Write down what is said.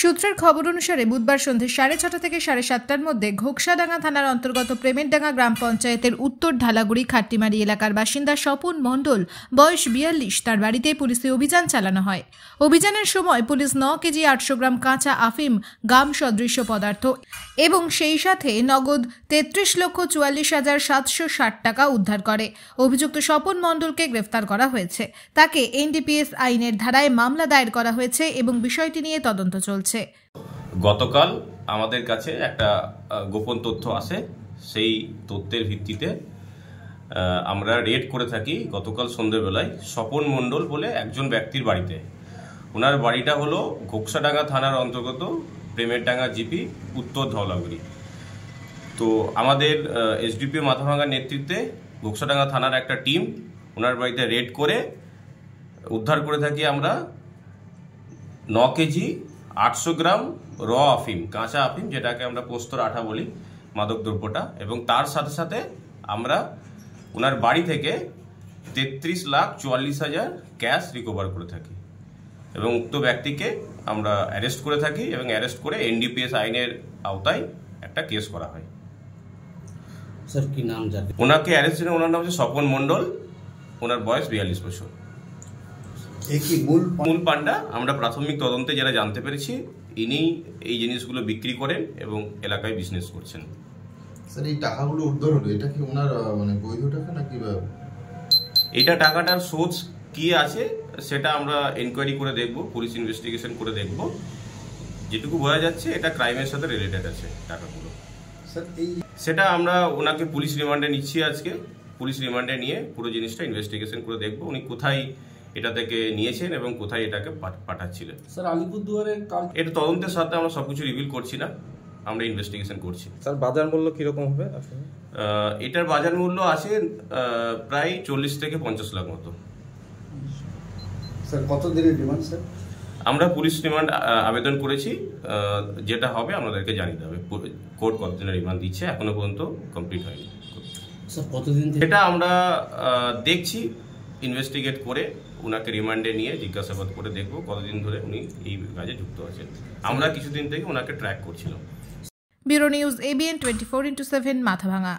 সূত্রের খবর অনুসারে বুধবার সন্ধ্যে 6:30 থেকে 7:30টার মধ্যে ঘোকসাডাঙ্গা থানার অন্তর্গত প্রেমেরডাঙ্গা গ্রাম পঞ্চায়েতের উত্তর ঢালাগুড়ি খাট্টিমারি এলাকার বাসিন্দা স্বপন মণ্ডল, বয়স 42, তার বাড়িতে পুলিশি অভিযান চালানো হয়। অভিযানের সময় পুলিশ 9 কেজি 800 গ্রাম কাঁচা আফিম, গাম সদৃশ্য পদার্থ এবং সেই সাথে নগদ 33,44,760 টাকা উদ্ধার করে। অভিযুক্ত স্বপন মণ্ডলকে গ্রেফতার করা হয়েছে। তাকে এনডিপিএস আইনের ধারায় মামলা দায়ের করা হয়েছে এবং বিষয়টি নিয়ে তদন্ত চলছে। গতকাল আমাদের কাছে একটা গোপন তথ্য আসে, সেই তথ্যের ভিত্তিতে আমরা রেড করে থাকি গতকাল সন্ধ্যেবেলায় স্বপন মণ্ডল বলে একজন ব্যক্তির বাড়িতে। ওনার বাড়িটা হলো ঘোকসাডাঙ্গা থানার অন্তর্গত প্রেমেরডাঙ্গা জিপি, উত্তর ধওলাগুড়ি। তো আমাদের এসডিপিও মাথাভাঙ্গার নেতৃত্বে ঘোকসাডাঙ্গা থানার একটা টিম ওনার বাড়িতে রেড করে উদ্ধার করে থাকি আমরা 9 কেজি 800 গ্রাম র আফিম, কাঁচা আফিম, যেটাকে আমরা পোস্তর আঠা বলি, মাদক দ্রব্যটা, এবং তার সাথে সাথে আমরা ওনার বাড়ি থেকে 33,44,000 ক্যাশ রিকভার করে থাকি এবং উক্ত ব্যক্তিকে আমরা অ্যারেস্ট করে থাকি এবং অ্যারেস্ট করে এনডিপিএস আইনের আওতায় একটা কেস করা হয়। স্যার কি নাম জানেন? ওনাকে অ্যারেস্ট করে, ওনার নাম হচ্ছে স্বপন মণ্ডল, ওনার বয়স 42 বছর। মূল পান্ডা আমরা প্রাথমিক তদন্তে যারা জানতে পেরেছি, ইনি এই জিনিসগুলো বিক্রি করেন এবং এলাকায় বিজনেস করছেন। স্যার এই টাকাগুলো উদ্ধার হলো, এটা কি ওনার মানে বৈধ টাকা নাকি? এটা টাকাটার সোর্স কি আছে সেটা আমরা এনকোয়ারি করে দেখব, পুলিশ ইনভেস্টিগেশন করে দেখব। যেটুকু বোঝা যাচ্ছে এটা ক্রাইমের সাথে রিলেটেড আছে টাকাগুলো। স্যার সেটা আমরা ওনাকে পুলিশ রিমান্ডে নিচ্ছি আজকে। পুলিশ রিমান্ডে নিয়ে পুরো জিনিসটা ইনভেস্টিগেশন করে দেখব উনি কোথায় এটা থেকে নিয়েছেন এবং কোথায় এটাকে পাঠাচ্ছিলেন। স্যার আলিপুরদুয়ারে এটা তদন্তের সাথে আমরা সবকিছু রিভিল করছি না, আমরা ইনভেস্টিগেশন করছি। স্যার বাজার মূল্য কিরকম হবে? এটার বাজার মূল্য আছে প্রায় 40 থেকে 50 লাখ মতো। স্যার কত দিনের ডিমান্ড? স্যার আমরা পুলিশ রিমান্ড আবেদন করেছি, যেটা হবে আমাদেরকে জানিয়ে দেবে। কোর্ট কতদিনের রিমান্ড দিচ্ছে এখনো পর্যন্ত কমপ্লিট হয়নি। স্যার কতদিন? এটা আমরা দেখছি, ইনভেস্টিগেট করে ওনাকে রিমান্ডে নিয়ে জিজ্ঞাসাবাদ করে দেখব কতদিন ধরে উনি এই কাজে যুক্ত আছেন। আমরা কিছুদিন থেকে ওনাকে ট্র্যাক করছিলাম। Bureau news ABN 24/7 Mathabhanga.